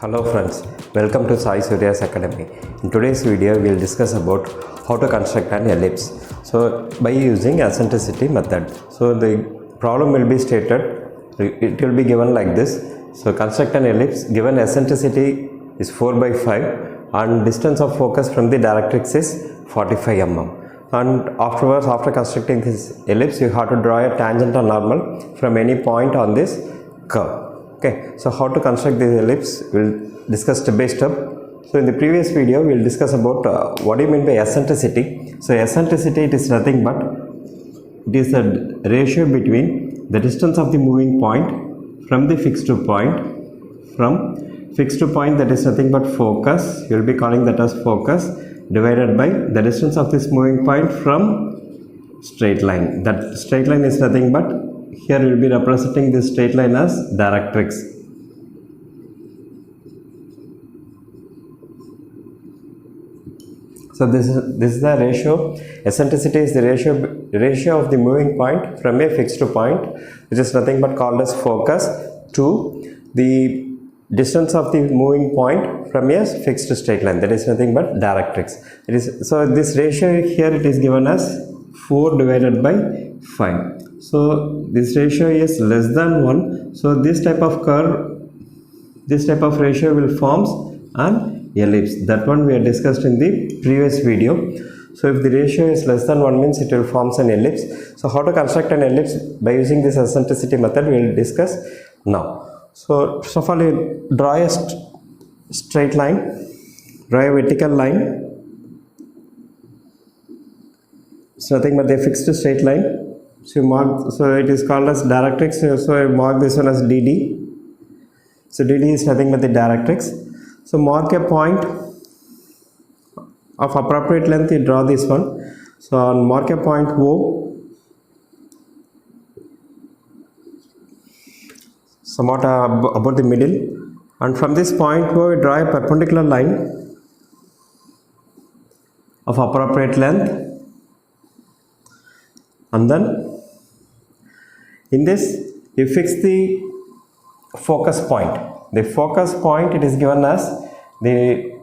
Hello friends, welcome to SURIYAS. In today's video, we will discuss about how to construct an ellipse. So by using eccentricity method. So the problem will be stated, it will be given like this. So construct an ellipse, given eccentricity is 4 by 5 and distance of focus from the directrix is 45 mm. And afterwards, after constructing this ellipse, you have to draw a tangent or normal from any point on this curve. Okay, so how to construct this ellipse, we'll discuss step by step. So in the previous video, we'll discuss about what do you mean by eccentricity. So eccentricity, it is nothing but it is the ratio between the distance of the moving point from the fixed point, that is nothing but focus, you will be calling that as focus, divided by the distance of this moving point from straight line. That straight line is nothing but, here we will be representing this straight line as directrix. So this is the ratio. Eccentricity is the ratio of the moving point from a fixed point, which is nothing but called as focus, to the distance of the moving point from a fixed straight line, that is nothing but directrix. It is, so this ratio here it is given as 4 divided by 5. So this ratio is less than 1. So this type of curve, this type of ratio will forms an ellipse. That one we had discussed in the previous video. So if the ratio is less than 1 means it will forms an ellipse. So how to construct an ellipse by using this eccentricity method we will discuss now. So first of all, you draw a straight line, draw a vertical line. It's nothing but a fixed straight line. So you mark, so it is called as directrix. So I mark this one as DD. So DD is nothing but the directrix. So mark a point of appropriate length. You draw this one. So mark a point O, somewhat about the middle, and from this point O, we draw a perpendicular line of appropriate length. And then in this you fix the focus point. The focus point, it is given as the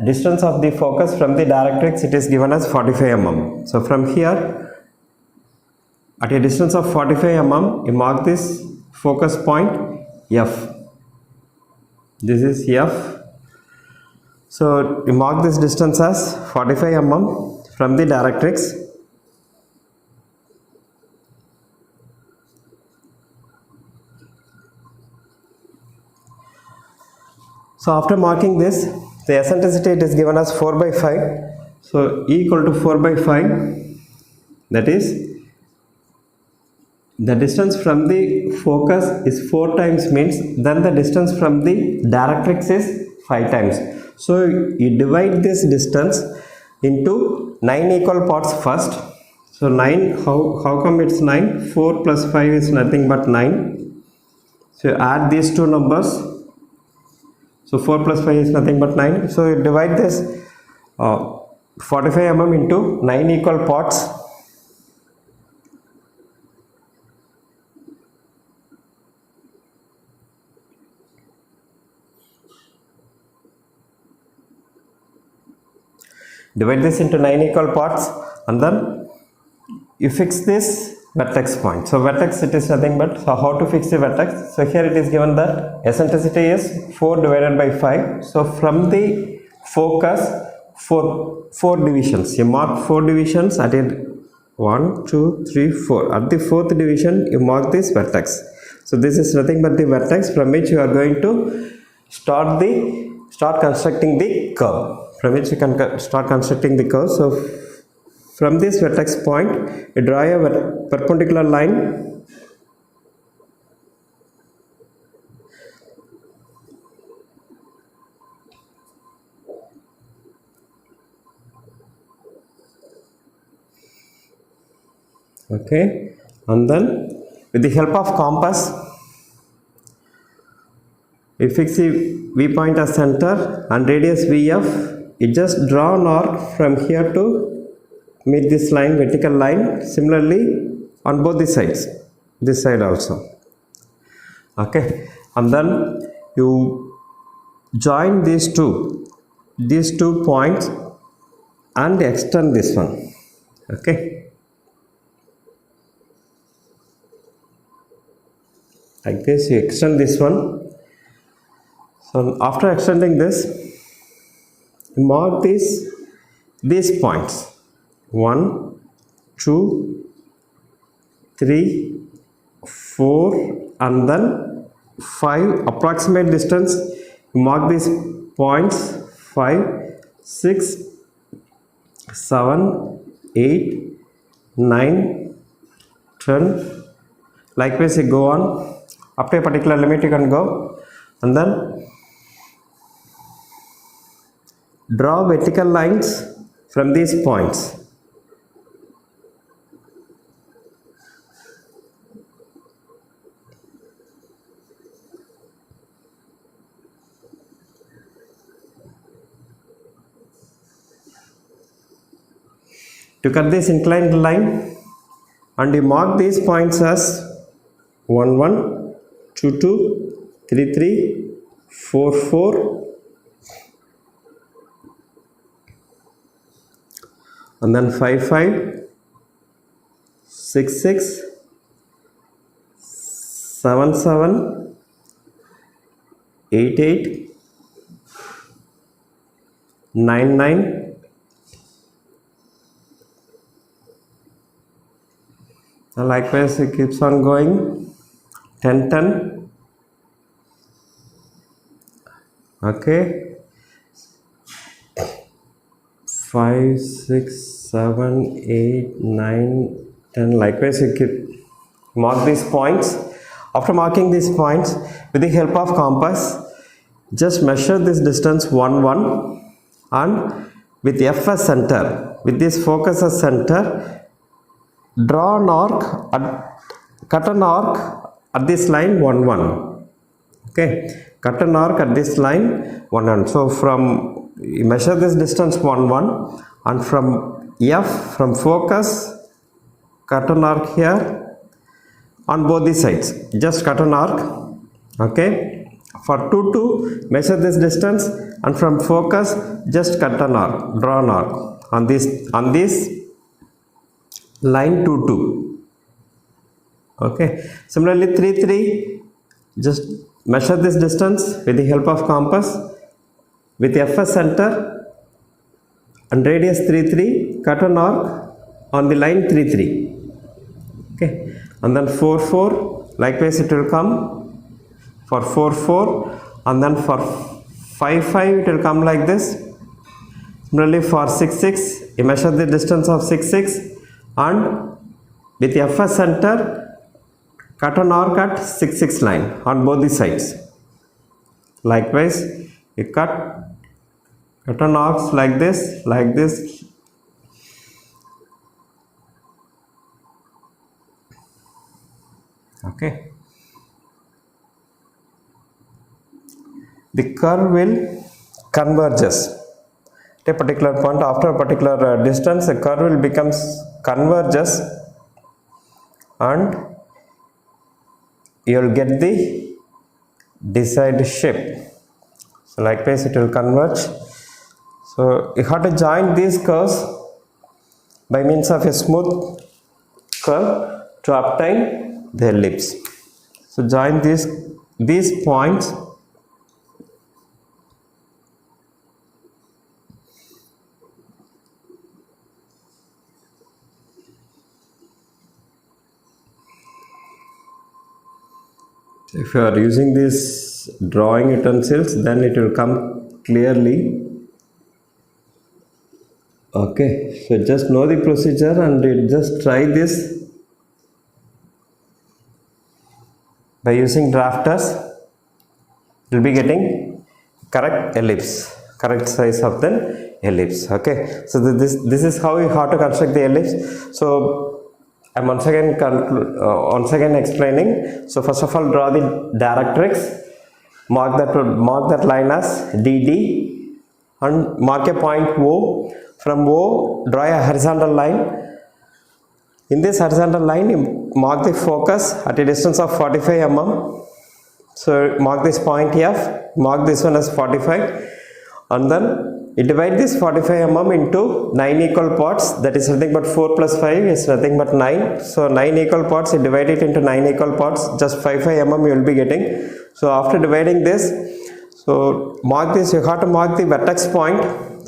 distance of the focus from the directrix, it is given as 45 mm. So from here at a distance of 45 mm you mark this focus point F. This is F. So you mark this distance as 45 mm from the directrix. So after marking this, the eccentricity it is given as 4 by 5. So E equal to 4 by 5, that is the distance from the focus is 4 times, means then the distance from the directrix is 5 times. So you divide this distance into 9 equal parts first. So 9, how come it's 9? 4 plus 5 is nothing but 9. So you add these two numbers. So 4 plus 5 is nothing but 9. So you divide this 45 mm into 9 equal parts. Divide this into 9 equal parts and then you fix this vertex point. So vertex, it is nothing but, so how to fix the vertex? So here it is given that eccentricity is 4 divided by 5. So from the focus, 4 divisions. You mark 4 divisions at it. 1, 2, 3, 4. At the 4th division, you mark this vertex. So this is nothing but the vertex from which you are going to start constructing the curve. From which you can start constructing the curve. So from this vertex point, you draw a perpendicular line. Okay, and then with the help of compass, we fix the V point as center and radius VF. You just draw an arc from here to meet this line, vertical line, similarly on both the sides, this side also. Okay, and then you join these two points and extend this one. Okay, like this, you extend this one. So after extending this, mark these points 1, 2, 3, 4 and then 5. Approximate distance, mark these points 5, 6, 7, 8, 9, 10. Likewise you go on up to a particular limit, you can go, and then draw vertical lines from these points. To cut this inclined line, and you mark these points as 1, 1, 2, 2, 3, 3, 4, 4, and then 5, 5, 6, 6, 7, 7, 8, 8, 9, 9, and likewise it keeps on going, 10, 10. Okay, 5, 6, 7, 8, 9, 10. Likewise you keep mark these points. After marking these points, with the help of compass, just measure this distance 1, 1, and with F as center, with this focus as center, draw an arc, cut an arc at this line 1, 1. Okay, cut an arc at this line 1, 1. So from, you measure this distance 1, 1, and from F, from focus, cut an arc here on both the sides. Just cut an arc. Okay, for 2, 2, measure this distance, and from focus, just cut an arc, draw an arc on this line 2, 2. Okay, similarly 3, 3, just measure this distance with the help of compass, with F as center and radius 3, 3, cut an arc on the line 3, 3. Okay, and then 4, 4, likewise it will come for 4, 4, and then for 5, 5 it will come like this. Similarly for 6, 6, you measure the distance of 6, 6, and with F as center, cut an arc at 6, 6 line on both the sides. Likewise, you cut an arcs like this, Okay, the curve will converges at a particular point. After a particular distance, the curve will converges, and you will get the desired shape. So likewise it will converge. So you have to join these curves by means of a smooth curve to obtain the ellipse. So join these points. If you are using these drawing utensils, then it will come clearly. Okay, so just know the procedure and just try this by using drafters. You will be getting correct ellipse, correct size of the ellipse. Okay, so this is how you have to construct the ellipse. So I am once again explaining. So first of all, draw the directrix, mark that line as DD, and mark a point O. From O, draw a horizontal line. In this horizontal line, you mark the focus at a distance of 45 mm. So mark this point F, mark this one as 45, and then you divide this 45 mm into 9 equal parts. That is nothing but 4 plus 5 is nothing but 9. So 9 equal parts, you divide it into 9 equal parts, just 5 mm you will be getting. So after dividing this, so mark this, you have to mark the vertex point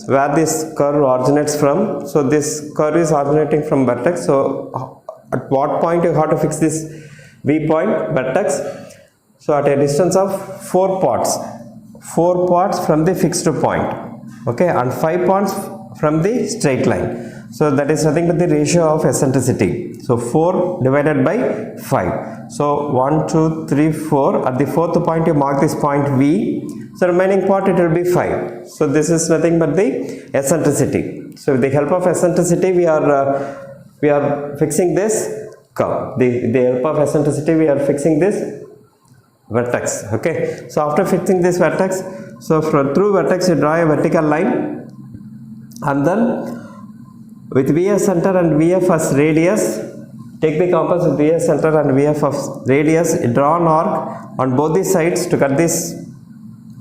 where this curve originates from. So this curve is originating from vertex. So at what point you have to fix this V point vertex? So at a distance of 4 parts from the fixed point, okay, and 5 points from the straight line. So that is nothing but the ratio of eccentricity. So 4 divided by 5. So 1, 2, 3, 4. At the fourth point you mark this point V. So remaining part it will be 5. So this is nothing but the eccentricity. So with the help of eccentricity we are fixing this curve. The help of eccentricity we are fixing this vertex. Okay. So after fixing this vertex, so through vertex you draw a vertical line, and then with VS center and VF as radius, take the compass with VS center and VF as radius, draw an arc on both the sides to cut this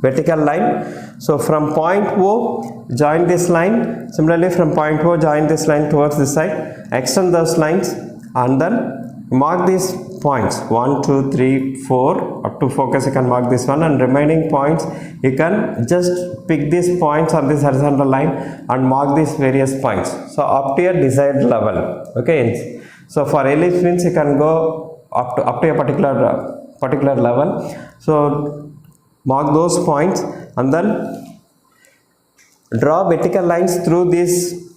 vertical line. So from point O join this line, similarly from point O join this line towards this side, extend those lines, and then mark these points 1, 2, 3, 4 up to focus. You can mark this one, and remaining points you can just pick these points on this horizontal line and mark these various points. So up to your desired level. Okay. So for ellipse means you can go up to a particular level. So mark those points and then draw vertical lines through these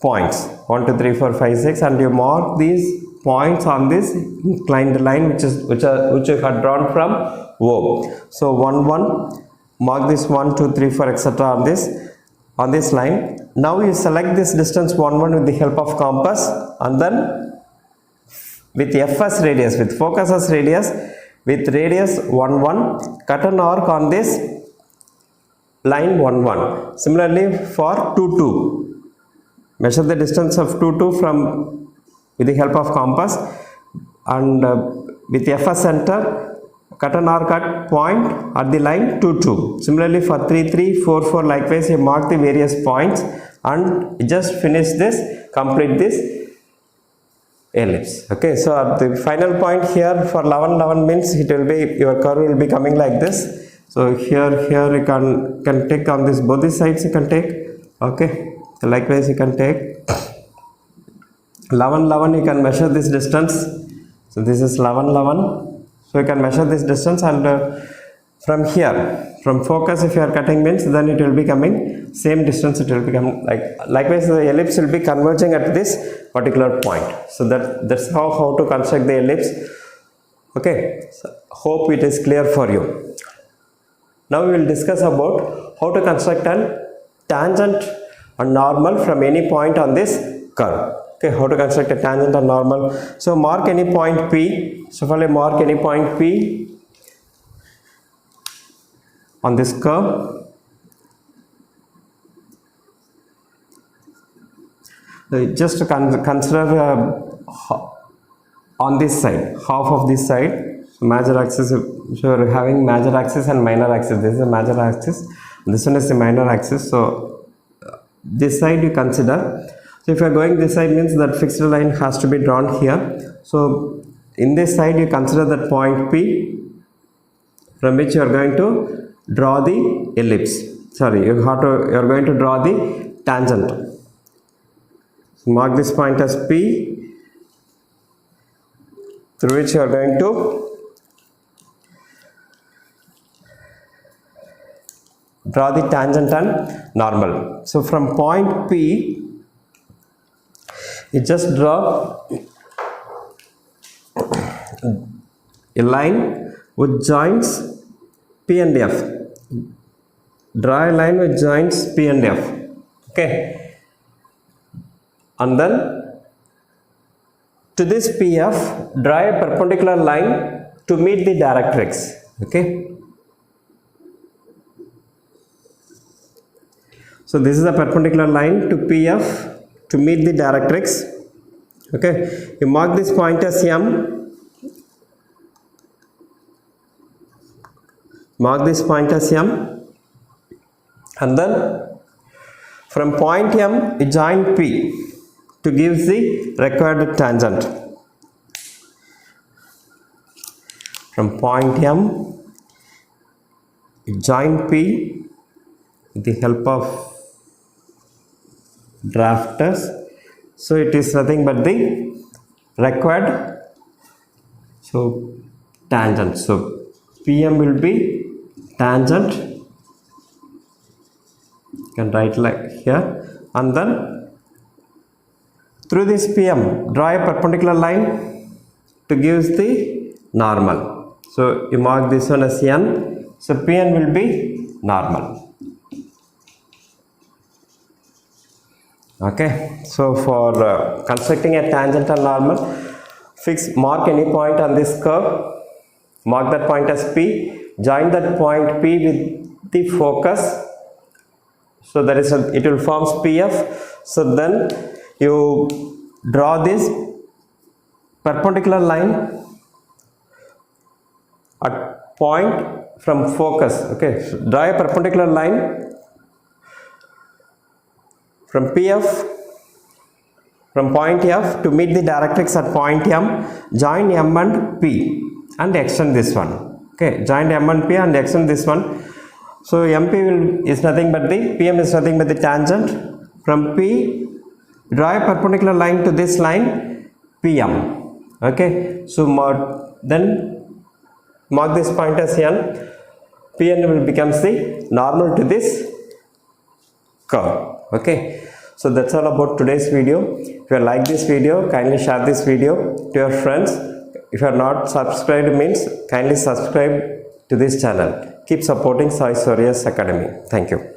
points 1, 2, 3, 4, 5, 6, and you mark these points on this inclined line which you had drawn from O. So 1, 1, mark this 1, 2, 3, 4, etc. on this line. Now you select this distance 1, 1 with the help of compass, and then with F as radius, with focus as radius, with radius 1, 1, cut an arc on this line 1, 1. Similarly for 2, 2, measure the distance of 2, 2 from with the help of compass, and with F as center, cut an arc at point at the line 2, 2. Similarly for 3, 3, 4, 4, likewise you mark the various points and just finish this, complete this ellipse. Okay. So at the final point here for 11, 11 means it will be, your curve will be coming like this. So here you can take on this, both these sides you can take. Okay. So likewise you can take 11, 11, you can measure this distance. So this is 11, 11. So you can measure this distance, and from here, from focus, if you are cutting means, then it will be coming same distance. It will become likewise the ellipse will be converging at this particular point. So that's how to construct the ellipse. Okay. So hope it is clear for you. Now we will discuss about how to construct an tangent and normal from any point on this curve. Okay, how to construct a tangent or normal. So mark any point P. So finally mark any point P on this curve. So just to consider on this side, half of this side. So major axis, so you are having major axis and minor axis. This is the major axis, this one is the minor axis. So this side you consider. So if you are going this side means that fixed line has to be drawn here. So in this side you consider that point P from which you are going to draw the ellipse. Sorry, you are going to draw the tangent. So mark this point as P, through which you are going to draw the tangent and normal. So from point P you just draw a line which joins P and F. Draw a line which joins P and F. Okay. And then to this PF, draw a perpendicular line to meet the directrix. Okay. So this is a perpendicular line to PF to meet the directrix. Okay, you mark this point as M. mark this point as M, and then from point M you join P to give the required tangent. From point M you join P with the help of drafters. So it is nothing but the required tangent. So PM will be tangent, you can write like here, and then through this PM draw a perpendicular line to give the normal. So you mark this one as N, so PN will be normal. Okay, so for constructing a tangential normal, mark any point on this curve, mark that point as P, join that point P with the focus, so that is it will form PF. So then you draw this perpendicular line at point from focus. Okay, so draw a perpendicular line from PF, from point F to meet the directrix at point M, join M and P and extend this one. Okay, join M and P and extend this one. So MP is nothing but the PM is nothing but the tangent. From P, draw a perpendicular line to this line PM. Okay, so then mark this point as N. PN will become the normal to this curve. Okay, so that's all about today's video. If you like this video, kindly share this video to your friends. If you are not subscribed, means kindly subscribe to this channel. Keep supporting Sai Suriyas Academy. Thank you.